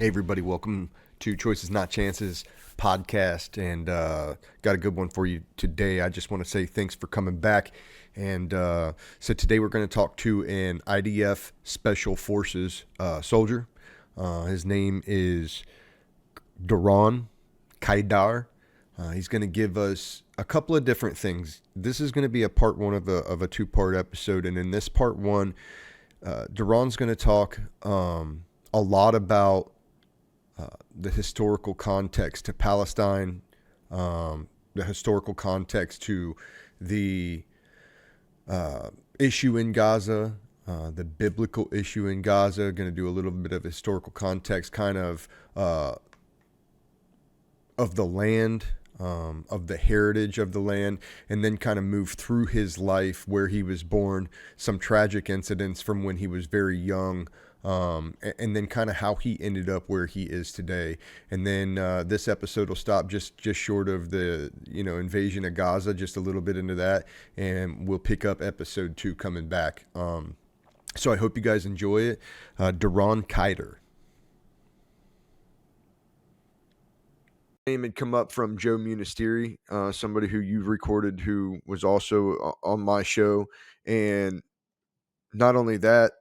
Hey everybody, welcome to Choices Not Chances podcast, and got a good one for you today. I just want to say thanks for coming back. And so today we're going to talk to an IDF Special Forces soldier. His name is Doron Keidar. He's going to give us a couple of different things. This is going to be a part one of a two-part episode, and in this part one, Doron's going to talk a lot about the historical context to Palestine, the historical context to the issue in Gaza, the biblical issue in Gaza. Going to do a little bit of historical context, kind of the land, of the heritage of the land, and then kind of move through his life, where he was born, some tragic incidents from when he was very young, and then kind of how he ended up where he is today. And then this episode will stop just short of the invasion of Gaza, just a little bit into that, and we'll pick up episode 2 coming back. So I hope you guys enjoy it. Doron Keidar. Name had come up from Joe Munisteri, somebody who you've recorded, who was also on my show. And not only that,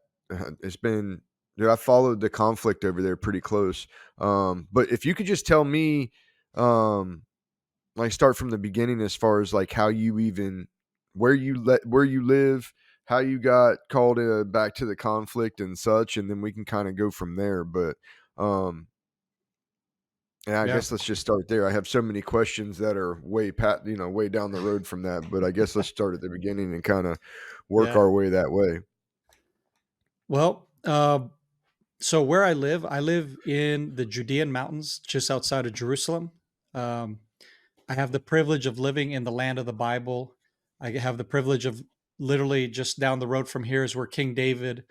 it's been, I followed the conflict over there pretty close. But if you could just tell me, like, start from the beginning as far as like how you even, where you live, how you got called back to the conflict and such, and then we can kind of go from there. But yeah, I Yeah. guess let's just start there. I have so many questions that are way way down the road from that, but I guess let's start at the beginning and kind of work Yeah. our way that way. Well, so where I live in the Judean mountains, just outside of Jerusalem. Um, I have the privilege of living in the land of the Bible. I have the privilege of literally just down the road from here is where King David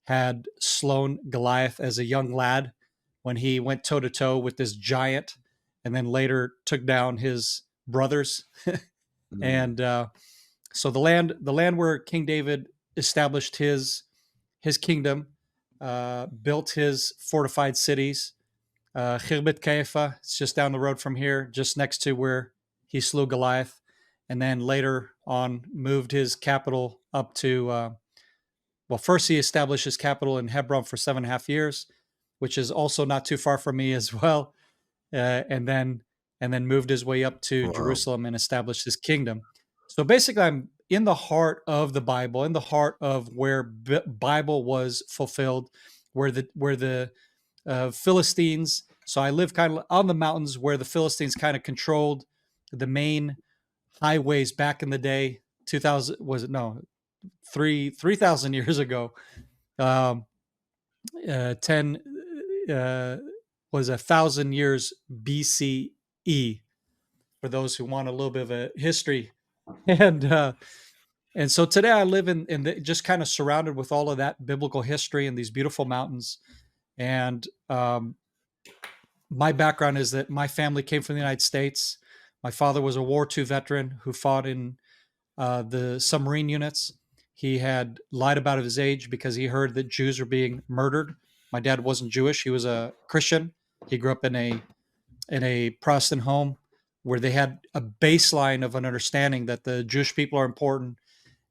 had slain Goliath as a young lad when he went toe to toe with this giant, and then later took down his brothers. Mm, And so the land where King David established his kingdom, built his fortified cities. Khirbet Kaifa, it's just down the road from here, just next to where he slew Goliath, and then later on moved his capital up to. Well, first he established his capital in Hebron for 7.5 years, which is also not too far from me as well, and then moved his way up to wow. Jerusalem and established his kingdom. So basically, I'm in the heart of the Bible, in the heart of where Bible was fulfilled, where the Philistines. So I live kind of on the mountains where the Philistines kind of controlled the main highways back in the day. 2000 was it no 3,000 years ago. Um, 10 was 1,000 years BCE for those who want a little bit of a history. And so today I live just kind of surrounded with all of that biblical history and these beautiful mountains. And my background is that my family came from the United States. My father was a War II veteran who fought in the submarine units. He had lied about his age because he heard that Jews were being murdered. My dad wasn't Jewish; he was a Christian. He grew up in a Protestant home where they had a baseline of an understanding that the Jewish people are important.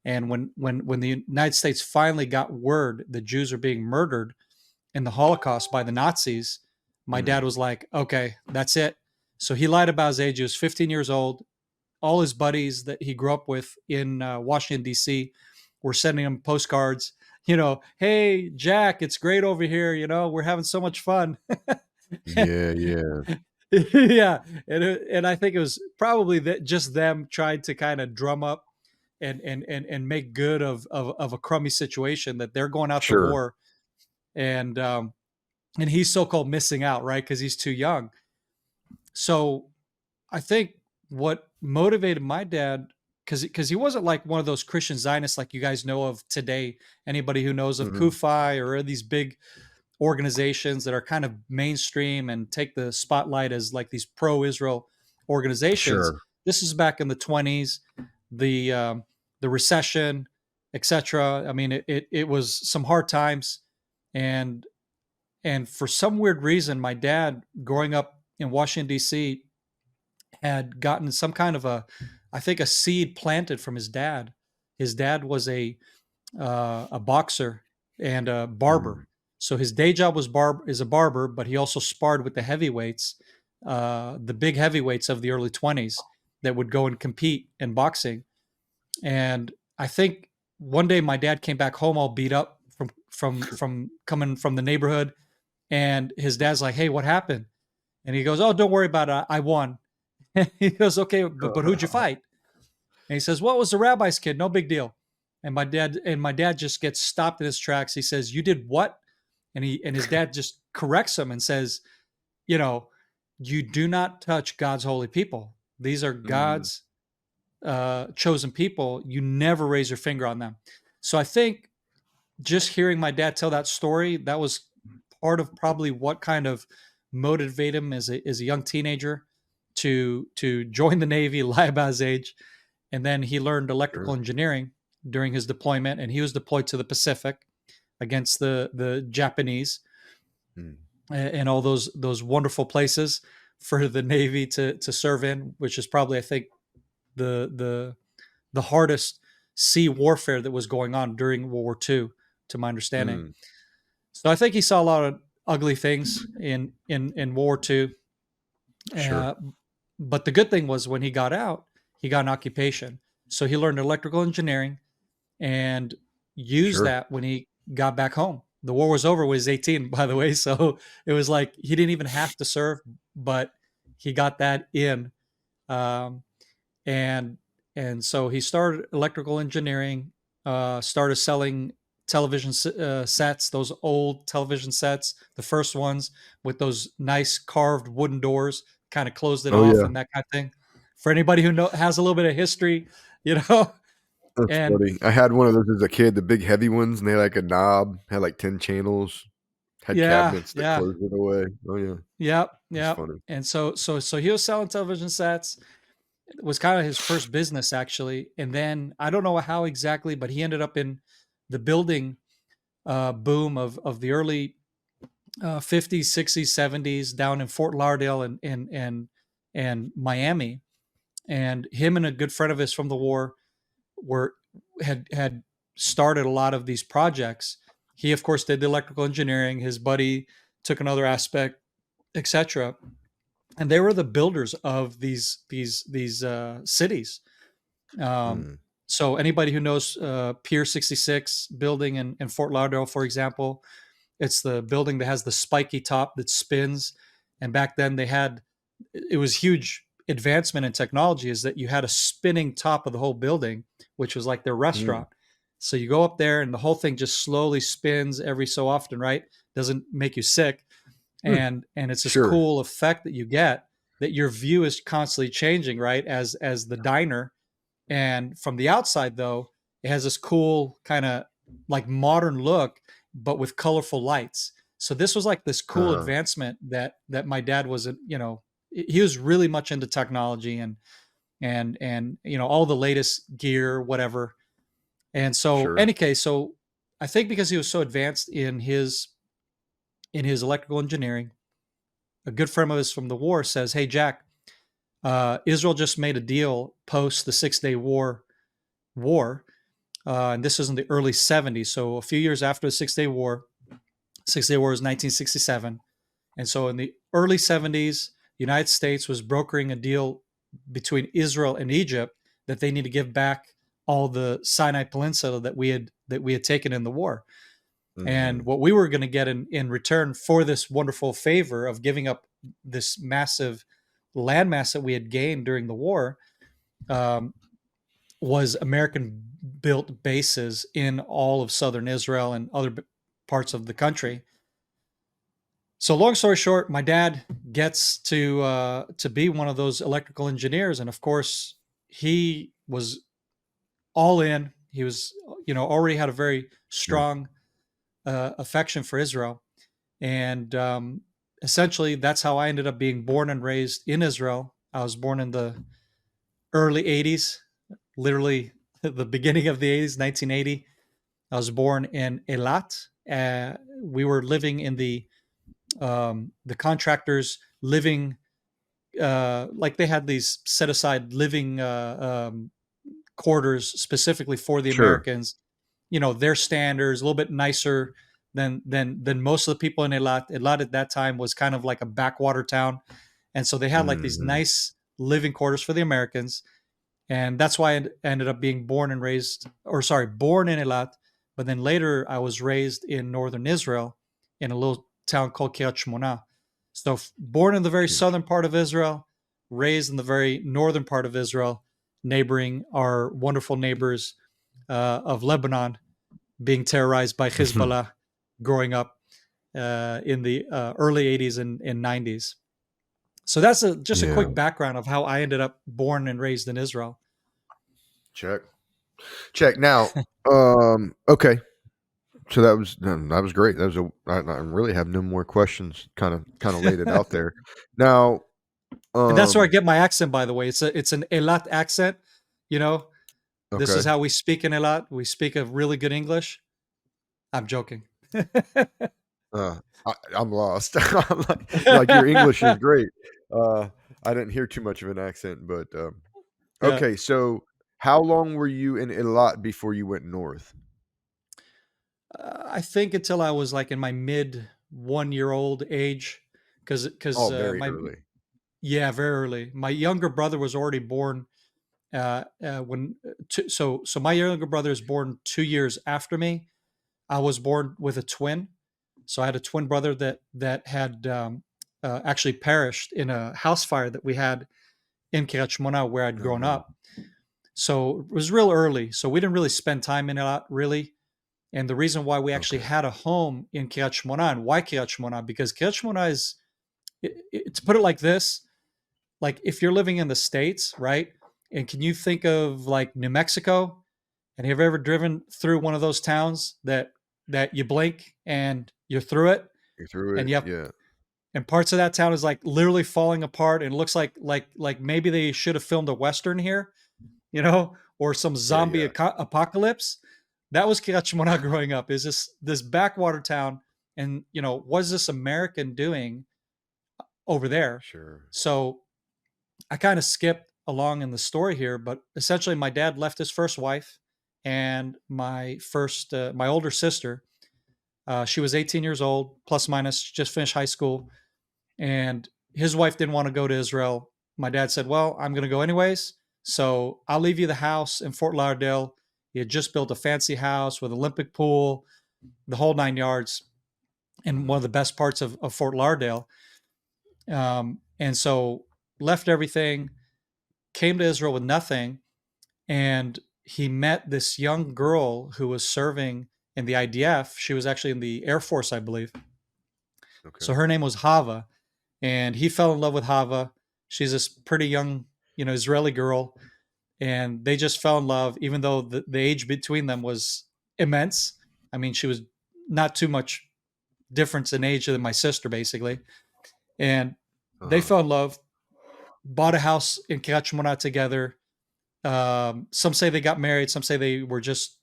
And when the United States finally got word that Jews are being murdered in the Holocaust by the Nazis, my Mm, dad was like, "Okay, that's it." So he lied about his age. He was 15 years old. All his buddies that he grew up with in Washington D.C. were sending him postcards. Hey Jack, it's great over here. We're having so much fun. yeah, yeah, Yeah, and I think it was probably that just them trying to kind of drum up and make good of a crummy situation that they're going out to sure. war, and he's so-called missing out, right? Because he's too young. So I think what motivated my dad, because he wasn't like one of those Christian Zionists like you guys know of today. Anybody who knows of Hmm. Kufi or these big organizations that are kind of mainstream and take the spotlight as like these pro-Israel organizations. Sure. This is back in the 20s, the recession, etc. I mean, it was some hard times, and and for some weird reason, my dad, growing up in Washington D.C., had gotten some kind of I think, a seed planted from his dad. His dad was a boxer and a Mm. barber. So his day job was is a barber, but he also sparred with the heavyweights, the big heavyweights of the early 20s that would go and compete in boxing. And I think one day my dad came back home all beat up from coming from the neighborhood, and his dad's like, "Hey, what happened?" And he goes, "Oh, don't worry about it. I won." He goes, "Okay, but who'd you fight?" And he says, "Well, it was the rabbi's kid. No big deal." And my dad just gets stopped in his tracks. He says, "You did what?" And his dad just corrects him and says, "You know, you do not touch God's holy people. These are Mm. God's chosen people. You never raise your finger on them." So I think just hearing my dad tell that story, that was part of probably what kind of motivated him as a young teenager to join the Navy, lie about his age, and then he learned electrical Sure. engineering during his deployment, and he was deployed to the Pacific against the Japanese, Mm. and all those wonderful places for the Navy to serve in, which is probably, I think, the the hardest sea warfare that was going on during World War II, to my understanding. Mm. So I think he saw a lot of ugly things in World War II. Sure. Uh, but the good thing was when he got out, he got an occupation. So he learned electrical engineering and used Sure. that when he got back home. The war was over when he was 18, by the way. So it was like he didn't even have to serve, but he got that in. Um, and and so he started electrical engineering, started selling television sets, those old television sets, the first ones with those nice carved wooden doors, kind of closed it Oh off yeah, and that kind of thing. For anybody who has a little bit of history, you know. that's And funny. I had one of those as a kid, the big heavy ones, and they had like a knob, had like 10 channels, had yeah, cabinets that yeah, closed it away. Oh yeah, yep, that's yep. funny. And so he was selling television sets. It was kind of his first business, actually. And then I don't know how exactly, but he ended up in the building boom of the early 50s, 60s, 70s down in Fort Lauderdale and Miami. And him and a good friend of his from the war were had started a lot of these projects. He, of course, did the electrical engineering. His buddy took another aspect, etc. And they were the builders of these cities. Um, Mm. so anybody who knows Pier 66 building in Fort Lauderdale, for example, it's the building that has the spiky top that spins. And back then it was huge advancement in technology, is that you had a spinning top of the whole building, which was like their Mm. restaurant. So you go up there and the whole thing just slowly spins every so often, right? Doesn't make you sick. Mm. And it's this Sure. cool effect that you get, that your view is constantly changing, right? As the diner. And from the outside, though, it has this cool kind of like modern look, but with colorful lights. So this was like this cool Uh, advancement that my dad was, he was really much into technology and all the latest gear, whatever. And so, sure. any case, so I think because he was so advanced in his electrical engineering, a good friend of his from the war says, "Hey, Jack, Israel just made a deal post the 6 Day war, and this was in the early 70s. So a few years after the 6 Day War. 6 Day War was 1967, and so in the early 70s, the United States was brokering a deal between Israel and Egypt that they need to give back all the Sinai Peninsula that we had taken in the war. And Mhm. what we were going to get in return for this wonderful favor of giving up this massive landmass that we had gained during the war, um, was American built bases in all of southern Israel and other parts of the country. So long story short, my dad gets to be one of those electrical engineers, and of course, he was all in. He was, already had a very Yeah. strong affection for Israel, and essentially, that's how I ended up being born and raised in Israel. I was born in the early '80s, literally the beginning of the '80s, 1980. I was born in Eilat. We were living in the the contractors living, like they had these set aside living quarters specifically for the Sure. Americans. Their standards a little bit nicer than most of the people in Eilat. Eilat at that time was kind of like a backwater town, and so they had like these Hmm. nice living quarters for the Americans, and that's why I ended up being born and raised, or sorry, born in Eilat, but then later I was raised in northern Israel in a little town called Kiryat Shmona. So born in the very southern part of Israel, raised in the very northern part of Israel, neighboring our wonderful neighbors of Lebanon, being terrorized by Hezbollah growing up in the early 80s and 90s. So that's just a Yeah. quick background of how I ended up born and raised in Israel. Check. Check. Now, okay. So that was great. That was I really have no more questions. Kind of laid it out there. Now, And that's where I um, get my accent, by the way. It's an Eilat accent. You know, this is okay. how we speak in Eilat. We speak a really good English. I'm joking. I'm lost. I'm like your English is great. Uh, I didn't hear too much of an accent, but Yeah. okay. So, how long were you in Eilat before you went north? I think until I was like in my mid 1 year old age, because Oh, very my early. yeah, very early. My younger brother was already born when so my younger brother is born 2 years after me. I was born with a twin, so I had a twin brother that had actually perished in a house fire that we had in Kiryat Shmona where I'd Oh grown no. up. So it was real early. So we didn't really spend time in it a lot, really. And the reason why we actually Okay. had a home in Kiryat Shmona, and why Kiryat Shmona, because Kiryat Shmona is, to put it like this, like if you're living in the States, right? And can you think of like New Mexico? And have you ever driven through one of those towns that you blink and you're through it, You're through and it. you have, Yeah. and parts of that town is like literally falling apart, and it looks like maybe they should have filmed a western here, or some Yeah. zombie Yeah. apocalypse. That was Kiryat Shmona growing up. Is this backwater town, and what is this American doing over there? Sure. So I kind of skipped along in the story here, but essentially, my dad left his first wife and my older sister. She was 18 years old, plus minus, just finished high school, and his wife didn't want to go to Israel. My dad said, "Well, I'm going to go anyways, so I'll leave you the house in Fort Lauderdale." He had just built a fancy house with Olympic pool, the whole 9 yards, in one of the best parts of Fort Lauderdale. And so left everything, came to Israel with nothing, and he met this young girl who was serving in the IDF. She was actually in the Air Force, I believe. Okay. So her name was Hava, and he fell in love with Hava. She's this pretty young, Israeli girl, and they just fell in love, even though the age between them was immense. I mean, she was not too much difference in age than my sister, basically. And Uh they huh. fell in love, bought a house in Kiryat Shmona together. Some say they got married. Some say they were just,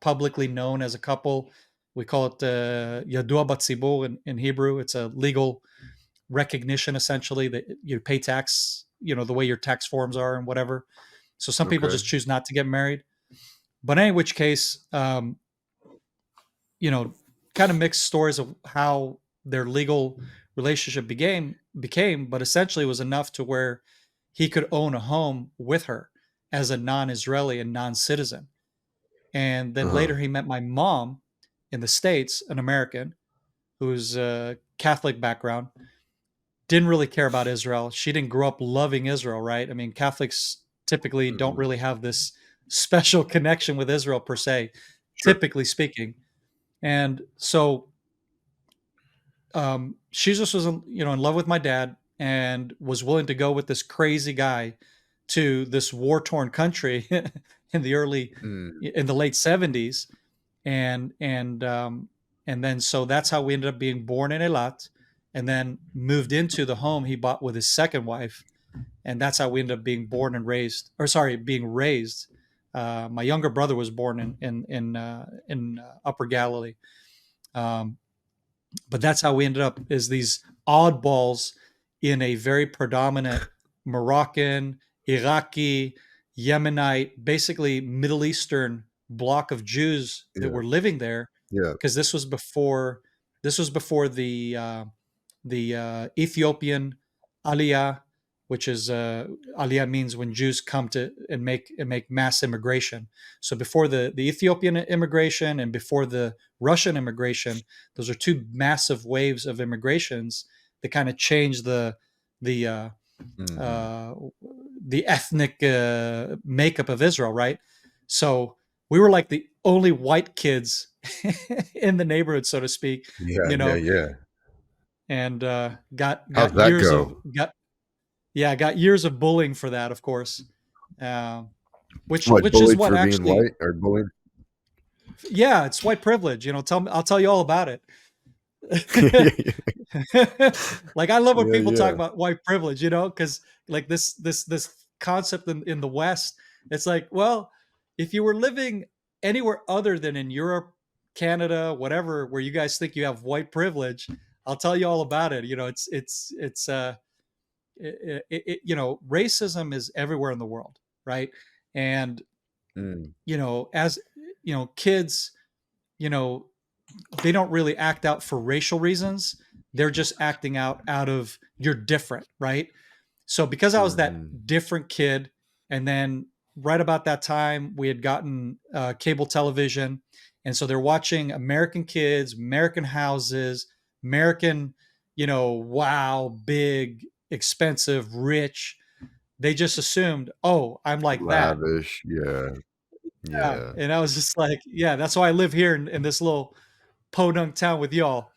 publicly known as a couple. We call it Yadua Batzibur in Hebrew. It's a legal recognition, essentially, that you pay tax, the way your tax forms are and whatever. So some people Okay. just choose not to get married. But in any which case, you know, kind of mixed stories of how their legal relationship became, but essentially it was enough to where he could own a home with her as a non-Israeli and non-citizen. And Uh then huh. later he met my mom in the States, an American who's a Catholic background, didn't really care about Israel. She didn't grow up loving Israel, right? I mean, Catholics typically don't Mm-mm. really have this special connection with Israel per se, Sure. typically speaking. And so she just was, in love with my dad and was willing to go with this crazy guy to this war torn country in Mm. in the late 70s, and then so that's how we ended up being born in Eilat, and then moved into the home he bought with his second wife, and that's how we ended up being born and raised, or sorry, being raised. My younger brother was born in Upper Galilee. Um, But that's how we ended up as these oddballs in a very predominant Moroccan, Iraqi, Yemenite, basically Middle Eastern block of Jews that Yeah. were living there, Yeah. because this was before the Ethiopian Aliyah, which is Aliyah means when Jews come to and make mass immigration. So before the Ethiopian immigration and before the Russian immigration, those are two massive waves of immigrations that kind of changed the uh, Hmm. uh, the ethnic makeup of Israel, right? So we were like the only white kids in the neighborhood, so to speak, Yeah. you Yeah. know, Yeah. and How's got that years go? of got years of bullying for that, of course, uh, What, which is bullied what for being actually, white or bullied? yeah, it's white privilege. I'll tell you all about it. Yeah. Like I love when Yeah. people talk Yeah. about white privilege, because like this concept in the West, it's like, well, if you were living anywhere other than in Europe, Canada, whatever, where you guys think you have white privilege, I'll tell you all about it. Racism is everywhere in the world, right? And Mm. as kids, you know, they don't really act out for racial reasons. They're just acting out of you're different, right? So because I was that Hmm. different kid, and then right about that time we had gotten cable television, and so they're watching American kids, American houses, American, wow, big, expensive, rich. They just assumed, oh, I'm like that. Lavish. Yeah. Yeah. Yeah. And I was just like, yeah, that's why I live here in this little podunk town with y'all.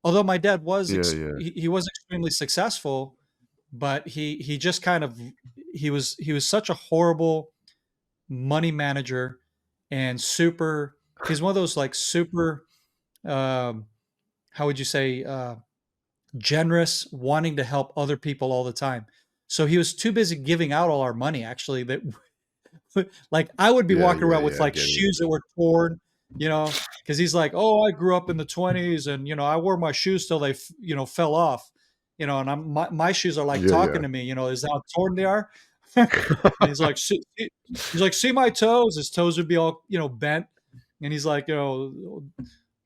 Although my dad Yeah. Yeah. he was extremely successful, but he just kind of he was such a horrible money manager, and super he's one of those like super, um, how would you say, generous, wanting to help other people all the time. So he was too busy giving out all our money, actually, that like I would be Yeah. walking Yeah. around with Yeah. I like get it. shoes that were torn, because he's like, oh, I grew up in the 20s, and I wore my shoes till they fell off, and my shoes are like Yeah. talking Yeah. to me, is that how torn they are? And he's like, he's like, see my toes. His toes would be all bent, and he's like,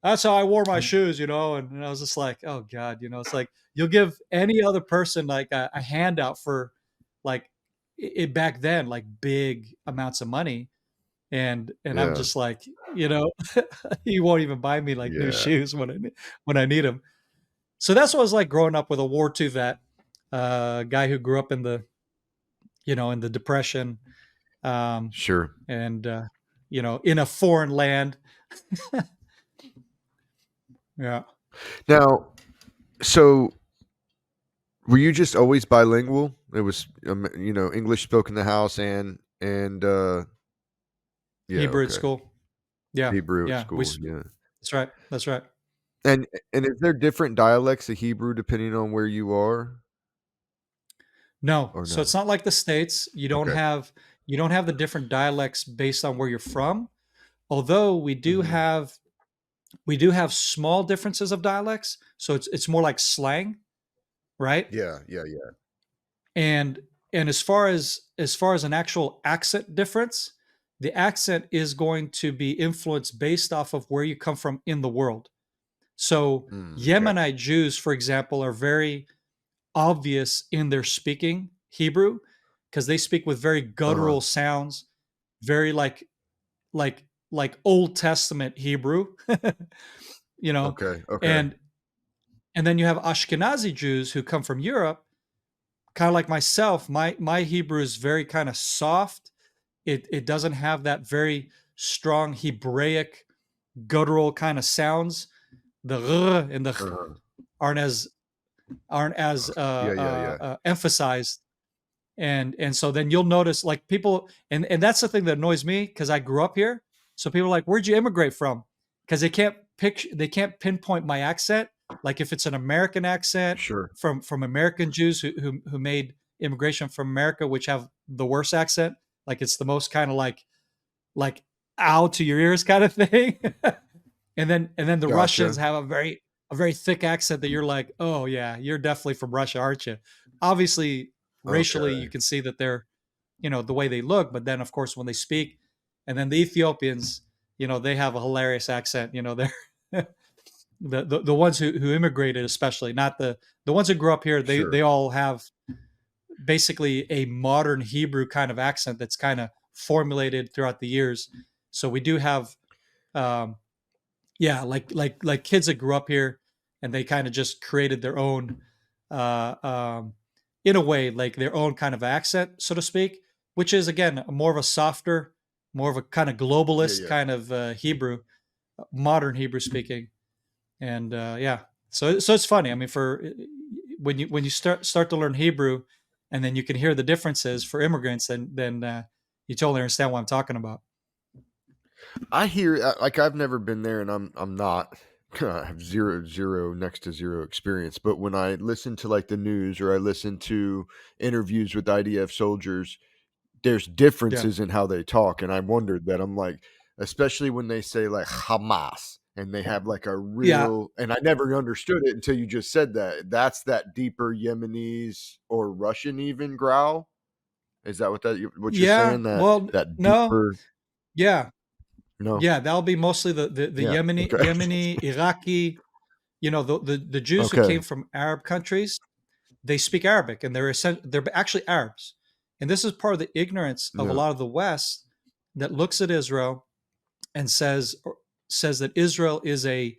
that's how I wore my shoes, and I was just like, oh God, it's like you'll give any other person like a handout for like it back then, like big amounts of money, and I'm Yeah. just like, you know, he won't even buy me like new Yeah. shoes when I need them. So that's what it was like growing up with a War II vet, guy who grew up in the in the Depression, um, Sure. and in a foreign land. Yeah. Now, so were you just always bilingual? It was, English spoke in the house and yeah, Hebrew at okay. school. Yeah. Hebrew at Yeah. school, yeah. That's right. That's right. And is there different dialects of Hebrew depending on where you are No. or So no? it's not like the States. Okay. You don't have the different dialects based on where you're from. Although Mhm. we do have small differences of dialects. So it's more like slang, right? Yeah, yeah, yeah. And as far as an actual accent difference, the accent is going to be influenced based off of where you come from in the world. So Okay. Yemenite Jews, for example, are very obvious in their speaking Hebrew, because they speak with very Uh-huh. guttural sounds, very like like Old Testament Hebrew, you know, Okay, okay. and and then you have Ashkenazi Jews who come from Europe, kind of like myself. My Hebrew is very kind of soft. It doesn't have that very strong Hebraic guttural kind of sounds. The r and the ch Uh-huh. aren't as Yeah, yeah, yeah. emphasized, and so then you'll notice like people, and that's the thing that annoys me because I grew up here. So people are like, where'd you immigrate from? Because they can't pinpoint my accent. Like if it's an American accent Sure. from American Jews who made immigration from America, which have the worst accent, like it's the most kind of like ow to your ears kind of thing. And then the Russians Gotcha. have a very a very thick accent that you're like, oh yeah, you're definitely from Russia, aren't you? Obviously, racially, you Okay. can see that they're, the way they look, but then of course when they speak, and then the Ethiopians, they have a hilarious accent. They're the ones who immigrated, especially not the ones who grew up here. They Sure. they all have basically a modern Hebrew kind of accent that's kind of formulated throughout the years. So we do have, um, yeah, like kids that grew up here and they kind of just created their own, uh, um, in a way, like their own kind of accent, so to speak, which is again more of a softer, more of a kind of Yeah, globalist yeah. kind of Hebrew, modern Hebrew speaking, and yeah, so it's funny. I mean, for when you start to learn Hebrew, and then you can hear the differences for immigrants, then you totally understand what I'm talking about. I hear like I've never been there, and I'm not. I have zero next to zero experience. But when I listen to like the news or I listen to interviews with IDF soldiers, there's Yeah, differences in how they talk, and I wondered that. I'm like, especially when they say like Hamas, and they have like a yeah, real, and I never understood it until you just said that. That's that deeper Yemenis or Russian even growl. Is that what you're yeah. saying? That Well, that no, deeper? yeah, No. yeah. That'll be mostly the Yeah. Okay. Yemeni, Iraqi. The Jews who Okay. came from Arab countries, they speak Arabic, and they're actually Arabs. And this is part of the ignorance of a Yeah. lot of the West that looks at Israel and says that Israel is an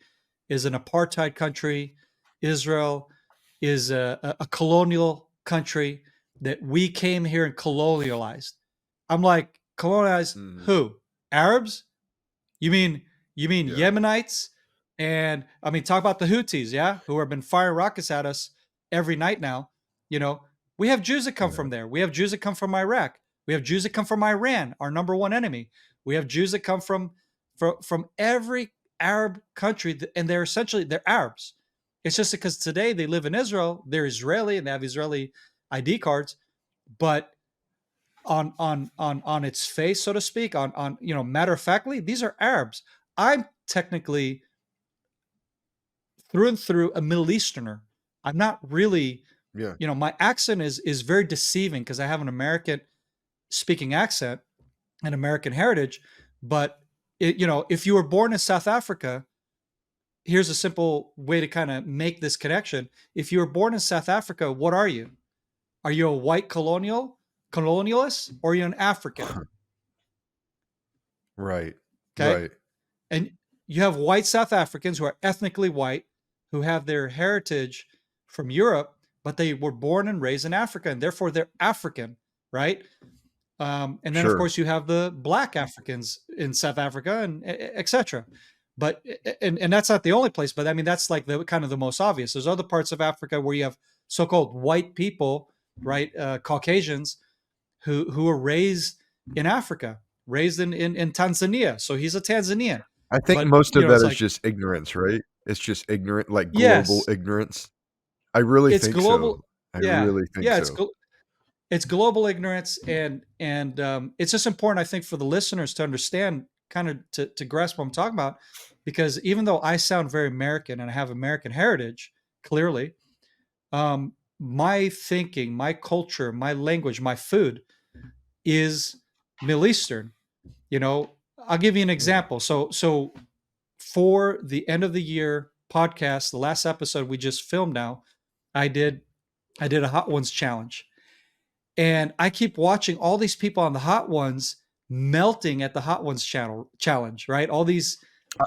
apartheid country. Israel is a colonial country, that we came here and colonialized. I'm like, colonialized Mhm. who? Arabs? You mean Yeah. Yemenites? And I mean, talk about the Houthis, yeah, who have been firing rockets at us every night now. You know, we have Jews that come Yeah. from there. We have Jews that come from Iraq. We have Jews that come from Iran, our number one enemy. We have Jews that come from every Arab country, and they're Arabs. It's just because today they live in Israel, they're Israeli and they have Israeli ID cards, but on its face, so to speak, on matter of factly, these are Arabs. I'm technically through and through a Middle Easterner. I'm not really, Yeah. my accent is very deceiving because I have an American speaking accent and American heritage. But if you were born in South Africa, here's a simple way to kind of make this connection. If you were born in South Africa, what are you? Are you a white colonialist, or are you an African? Right. Okay. Right. And you have white South Africans who are ethnically white, who have their heritage from Europe, but they were born and raised in Africa, and therefore they're African, right? And then, of Sure. course, you have the Black Africans in South Africa, and etc. But and that's not the only place. But I mean, that's like the kind of the most obvious. There's other parts of Africa where you have so-called white people, right, Caucasians, who are raised in Africa, raised in Tanzania. So he's a Tanzanian, I think but most of that it's is like, just ignorance, right? It's just ignorant, like global yes, ignorance. I really it's think so. global. I Yeah, really think yeah, so. it's global ignorance, and it's just important, I think, for the listeners to understand, kind of to grasp what I'm talking about, because even though I sound very American and I have American heritage, clearly, my thinking, my culture, my language, my food is Middle Eastern. I'll give you an Yeah. example. So for the end of the year podcast, the last episode we just filmed now, I did I did a Hot Ones challenge. And I keep watching all these people on the Hot Ones melting at the Hot Ones challenge, right? All these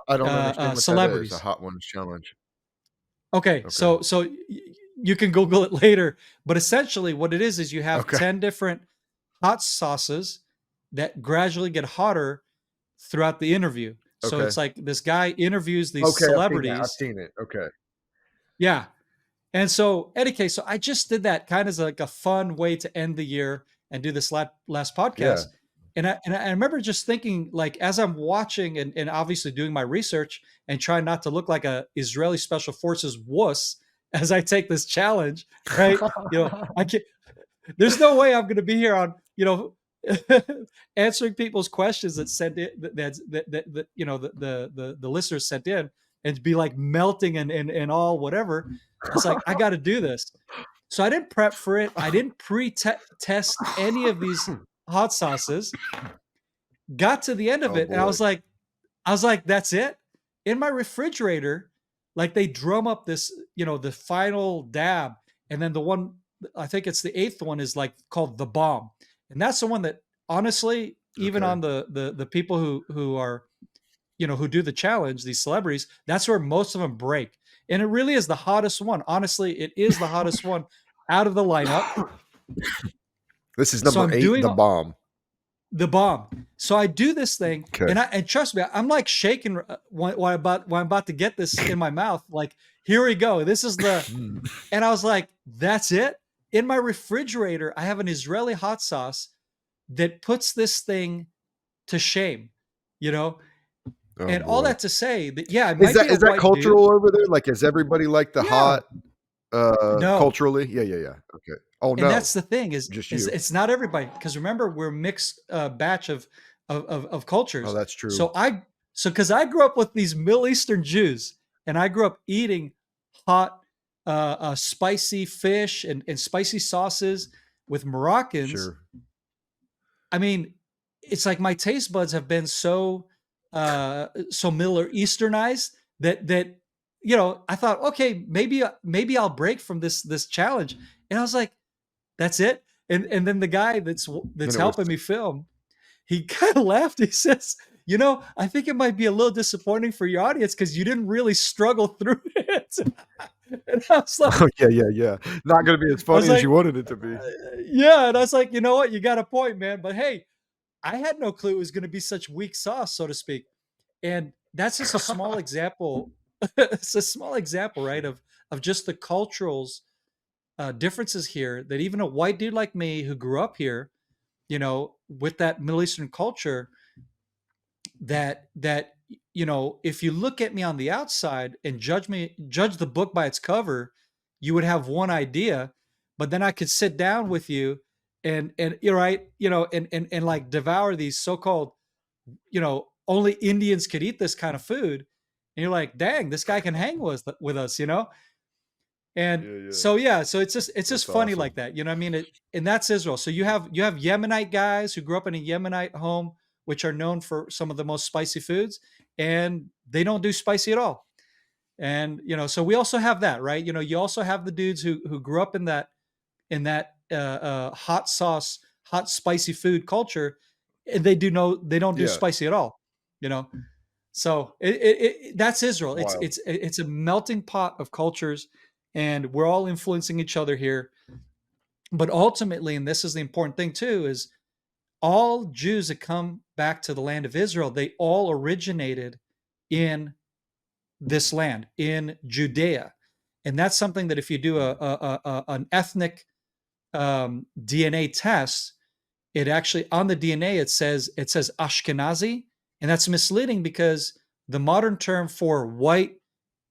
I don't understand what that is, a celebrities. hot ones challenge. Okay, Okay. so you can Google it later, but essentially what it is you have Okay. 10 different hot sauces that gradually get hotter throughout the interview. So Okay. it's like this guy interviews these Okay, I've seen that. I've celebrities. seen it. Okay. Yeah. And so, Eddie, so I just did that kind of as like a fun way to end the year and do this last Yeah. podcast. And I remember just thinking, like, as I'm watching and obviously doing my research and trying not to look like a Israeli Special Forces wuss as I take this challenge, right? I can't. There's no way I'm going to be here on, answering people's questions that sent in, that the listeners sent in, and be like melting and all whatever. It's like, I got to do this. So I didn't prep for it. I didn't pre-test any of these hot sauces. Got to the end of Oh it, and boy. I was like, that's it. In my refrigerator, like they drum up this, the final dab, and then the one, I think it's the eighth one, is like called the bomb, and that's the one that honestly, even Okay. on the people who are, who do the challenge, these celebrities, that's where most of them break, and it really is the hottest one. Honestly, it is the hottest one out of the lineup. This is So number I'm 8, doing the bomb. the bomb. So I do this thing, Okay. and trust me, I'm like shaking when I'm about to get this in my mouth. Like, here we go. This is the, Mm. and I was like, that's it. In my refrigerator, I have an Israeli hot sauce that puts this thing to shame, you know. Oh And all boy. that to say that, yeah, I Is might be that a is that white dude. cultural over there? Like, is everybody like the Yeah, hot no. culturally? Yeah, yeah, yeah. Okay. Oh And no, that's the thing just is you. it's not everybody, because remember, we're a mixed batch of Oh, cultures. that's true. So because I grew up with these Middle Eastern Jews, and I grew up eating hot, spicy fish and spicy sauces with Moroccans. Sure. I mean, it's like my taste buds have been so Middle Easternized that I thought, okay, maybe I'll break from this challenge, and I was like, that's it. And then the guy that's And it was helping me film, he kind of laughed. He says, I think it might be a little disappointing for your audience because you didn't really struggle through it. And I was like, oh yeah, yeah, yeah. Not gonna be as I was funny as you like, wanted it to be. yeah. And I was like, you know what? You got a point, man. But hey, I had no clue it was going to be such weak sauce, so to speak. And that's just a small example. It's a small example, right? Of just the culturals differences here, that even a white dude like me who grew up here, with that Middle Eastern culture, that if you look at me on the outside and judge the book by its cover, you would have one idea, but then I could sit down with you and you're right, and like devour these so-called, only Indians could eat this kind of food, and you're like, dang, this guy can hang with us. And Yeah, yeah. so yeah, so it's just That's funny awesome. like that. I mean, and that's Israel. So you have Yemenite guys who grew up in a Yemenite home, which are known for some of the most spicy foods, and they don't do spicy at all. And so we also have that, right? You also have the dudes who grew up in that hot sauce, hot spicy food culture, and they don't do Yeah. spicy at all. You know, so that's Israel. It's Wild. it's it's a melting pot of cultures, and we're all influencing each other here. But ultimately, and this is the important thing too, is all Jews that come back to the land of Israel, they all originated in this land, in Judea, and that's something that if you do an ethnic DNA test, it actually, on the DNA, it says Ashkenazi, and that's misleading because the modern term for white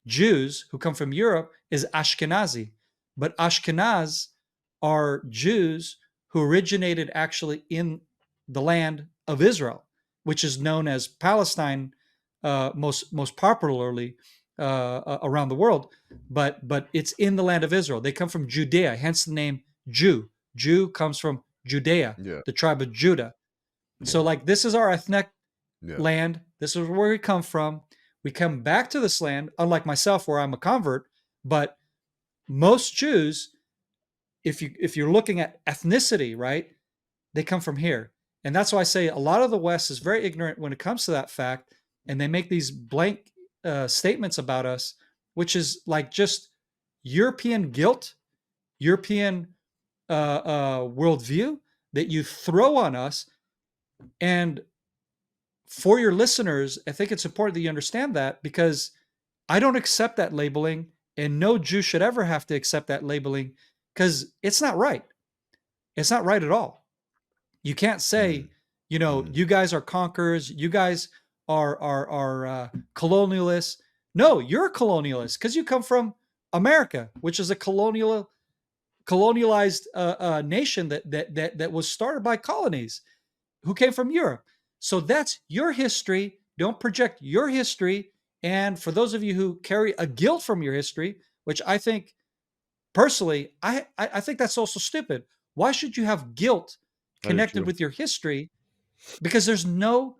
Jews who come from Europe is Ashkenazi, but Ashkenaz are Jews who originated actually in the land of Israel, which is known as Palestine, most popularly around the world. But it's in the land of Israel. They come from Judea, hence the name Jew. Jew comes from Judea, Yeah. the tribe of Judah. So like this is our ethnic Yeah. land. This is where we come from. We come back to this land, unlike myself, where I'm a convert. But most Jews, if you're looking at ethnicity, right, they come from here, and that's why I say a lot of the West is very ignorant when it comes to that fact, and they make these blank statements about us, which is like just European guilt, European worldview that you throw on us. And for your listeners, I think it's important that you understand that, because I don't accept that labeling, and no Jew should ever have to accept that labeling, because it's not right. It's not right at all. You can't Mm. say, Mm. you guys are conquerors, you guys are colonialists. No, you're a colonialist because you come from America, which is a colonialized nation that was started by colonies who came from Europe. So that's your history. Don't project your history And for those of you who carry a guilt from your history, which I think personally, I think that's also stupid. Why should you have guilt I do connected too. with your history? Because there's no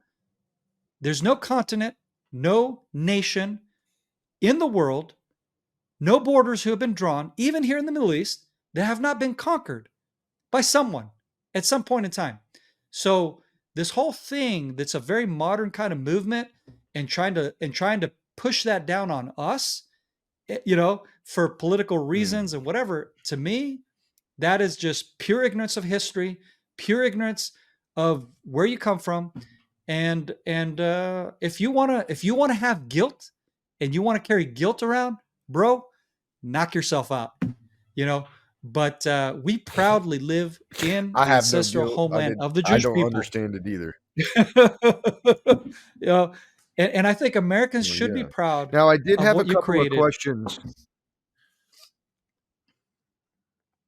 continent, no nation in the world, no borders who have been drawn, even here in the Middle East, that have not been conquered by someone at some point in time. So this whole thing that's a very modern kind of movement and trying to push that down on us, for political Mm. reasons and whatever, to me, that is just pure ignorance of history, pure ignorance of where you come from. And if you wanna have guilt and you wanna carry guilt around, bro, knock yourself out. You know, but we proudly live in I the have no ancestral guilt. homeland of the I Jewish don't people. understand it either. you know, and I think Americans Well, should be yeah. proud Now I did of have a what you couple of created. questions.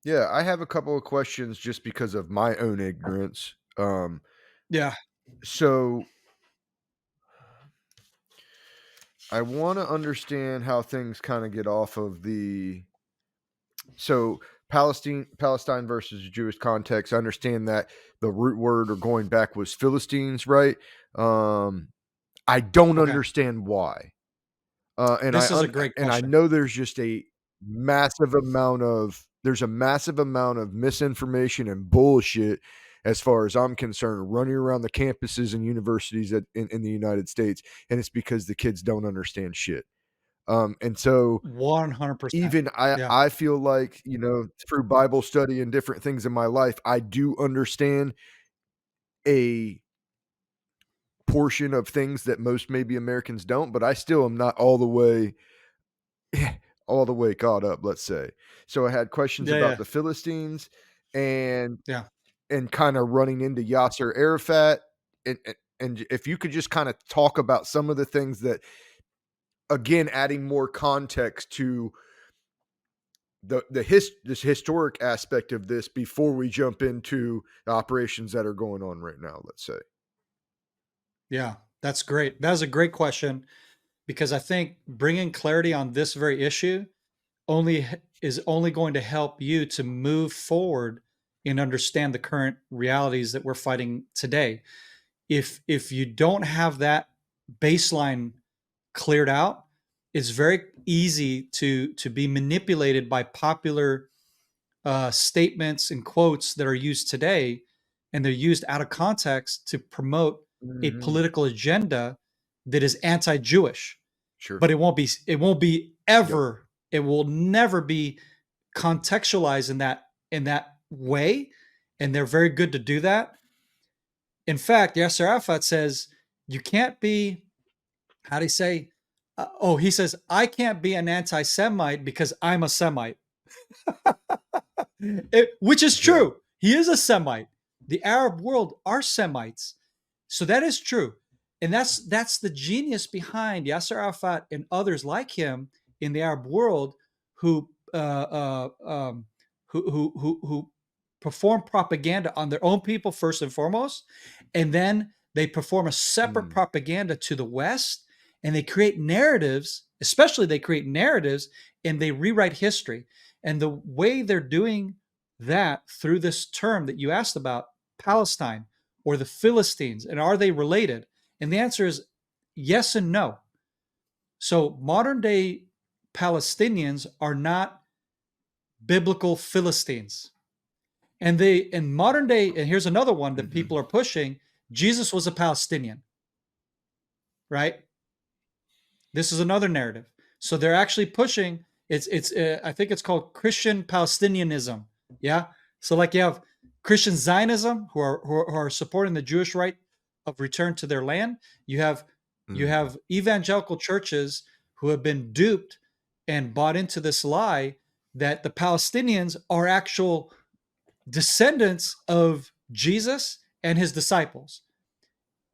Yeah, I have a couple of questions just because of my own ignorance. Yeah. So I want to understand how things kind of get off of so Palestine versus Jewish context. I understand that the root word or going back was Philistines, right? I don't Okay. understand why. And This is a great I question. know there's just a massive amount of misinformation and bullshit as far as I'm concerned running around the campuses and universities in the United States, and it's because the kids don't understand shit. And so 100%. even Yeah. I feel like, through Bible study and different things in my life, I do understand a portion of things that most maybe Americans don't, but I still am not all the way caught up, let's say. So I had questions Yeah. about Yeah. the Philistines and Yeah. kind of running into Yasser Arafat, and if you could just kind of talk about some of the things that, again, adding more context to this historic aspect of this before we jump into the operations that are going on right now, let's say. Yeah. That's great. That is a great question because I think bringing clarity on this very issue is only going to help you to move forward and understand the current realities that we're fighting today. If you don't have that baseline cleared out, it's very easy to be manipulated by popular statements and quotes that are used today, and they're used out of context to promote a Mhm. political agenda that is anti-Jewish. Sure. But it won't be Yep. ever, it will never be contextualized in that way, and they're very good to do that. In fact, Yasser Arafat says you can't be, how do you say, he says, I can't be an anti-Semite because I'm a Semite. Which is Yeah. true. He is a Semite. The Arab world are Semites. So that is true. And that's the genius behind Yasser Arafat and others like him in the Arab world who who perform propaganda on their own people first and foremost, and then they perform a separate Mm. propaganda to the West, and they create narratives. Especially, they create narratives and they rewrite history. And the way they're doing that through this term that you asked about, Palestine or the Philistines, and are they related? And the answer is yes and no. So modern day Palestinians are not biblical Philistines. And they in modern day, and here's another one that Mhm. people are pushing, Jesus was a Palestinian, right? This is another narrative. So they're actually pushing it's I think it's called Christian Palestinianism. Yeah. So like you have Christian Zionism who are supporting the Jewish right of return to their land. You have Mhm. evangelical churches who have been duped and bought into this lie that the Palestinians are actual descendants of Jesus and his disciples,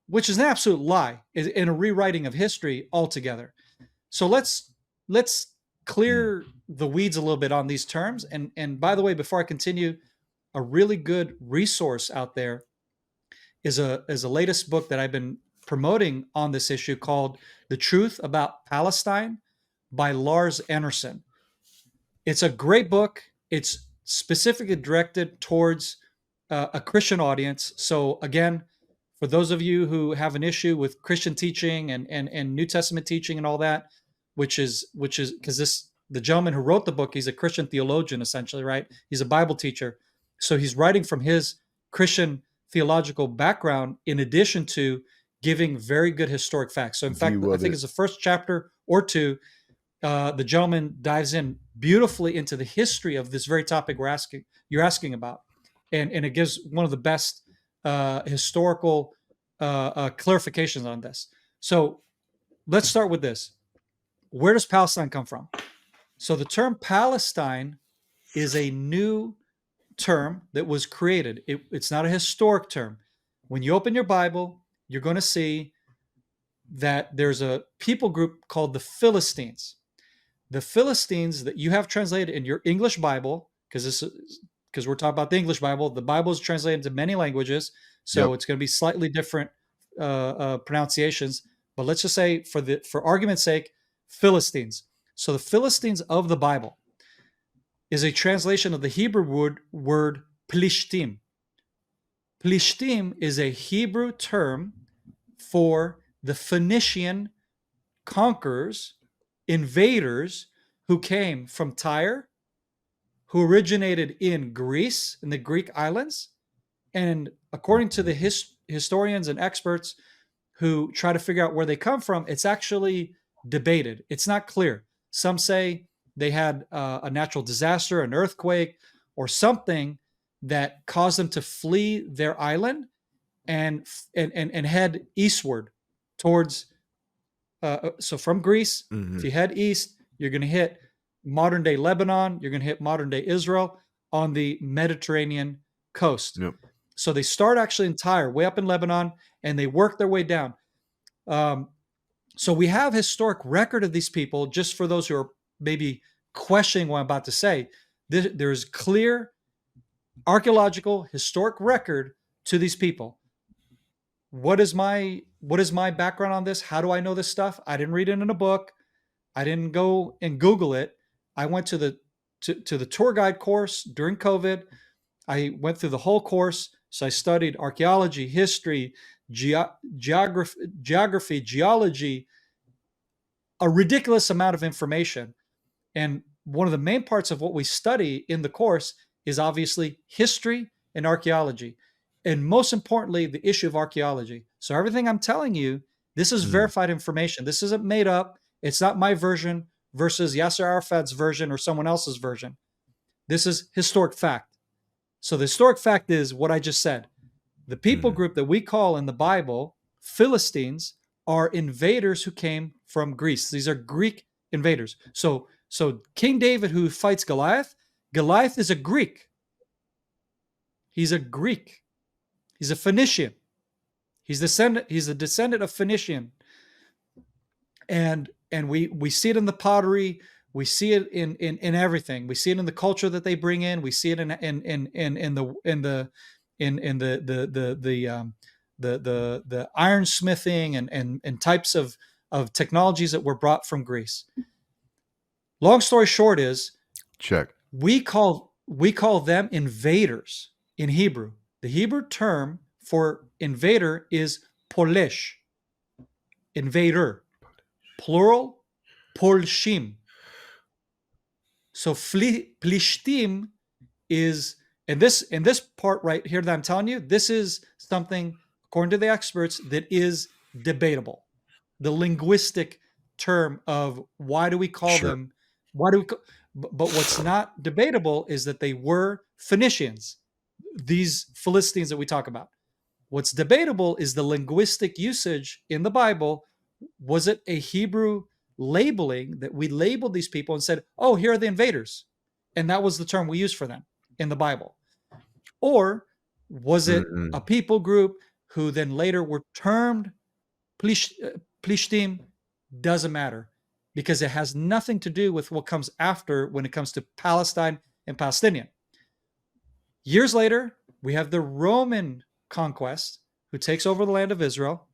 which is an absolute lie in a rewriting of history altogether. So let's Mm. clear the weeds a little bit on these terms. And by the way, before I continue, a really good resource out there is a latest book that I've been promoting on this issue called The Truth About Palestine by Lars Anderson. It's a great book. It's specifically directed towards a Christian audience. So again, for those of you who have an issue with Christian teaching and New Testament teaching and all that, which is because the gentleman who wrote the book, he's a Christian theologian essentially, right? He's a Bible teacher, so he's writing from his Christian theological background in addition to giving very good historic facts. So in fact, I think it's the first chapter or two. The gentleman dives in beautifully into the history of this very topic you're asking about, and it gives one of the best historical clarifications on this. So let's start with this. Where does Palestine come from? So the term Palestine is a new term that was created. It's not a historic term. When you open your Bible, you're going to see that there's a people group called the Philistines. The Philistines that you have translated in your English Bible, because we're talking about the English Bible. The Bible is translated into many languages, so it's going to be slightly different pronunciations. But let's just say, for argument's sake, Philistines. So the Philistines of the Bible is a translation of the Hebrew word Plishtim. Plishtim is a Hebrew term for the Phoenician conquerors, invaders who came from Tyre, who originated in Greece, in the Greek islands. And according to the historians and experts who try to figure out where they come from, it's actually debated. It's not clear. Some say they had a natural disaster, an earthquake, or something that caused them to flee their island and head eastward towards. So from Greece, if you head east, you're going to hit modern day Lebanon. You're going to hit modern day Israel on the Mediterranean coast. Yep. So they start actually in Tyre, way up in Lebanon, and they work their way down. So we have historic record of these people. Just for those who are maybe questioning what I'm about to say, there's clear archaeological historic record to these people. What is my background on this? How do I know this stuff? I didn't read it in a book. I didn't go and Google it. I went to the tour guide course during COVID. I went through the whole course. So I studied archaeology, history, geography, geology, a ridiculous amount of information. And one of the main parts of what we study in the course is obviously history and archaeology. And most importantly, the issue of archaeology. So everything I'm telling you, this is verified information. This isn't made up. It's not my version versus Yasser Arafat's version or someone else's version. This is historic fact. So the historic fact is what I just said. The people group that we call in the Bible Philistines are invaders who came from Greece. These are Greek invaders. So King David, who fights Goliath is a Greek. He's a Greek. He's a Phoenician. He's a descendant of Phoenician. And we see it in the pottery. We see it in everything. We see it in the culture that they bring in. We see it in the ironsmithing and types of technologies that were brought from Greece. Long story short is, we call them invaders in Hebrew. The Hebrew term for invader is polesh, invader, plural, polshim. So plishtim is, and this part right here that I'm telling you, this is something, according to the experts, that is debatable. The linguistic term of why do we call them, but what's not debatable is that they were Phoenicians, these Philistines that we talk about. What's debatable is the linguistic usage in the Bible. Was it a Hebrew labeling that we labeled these people and said, oh, here are the invaders, and that was the term we used for them in the Bible? Or was it a people group who then later were termed Plishtim? Doesn't matter, because it has nothing to do with what comes after when it comes to Palestine and Palestinian. Years later, we have the Roman conquest, who takes over the land of Israel.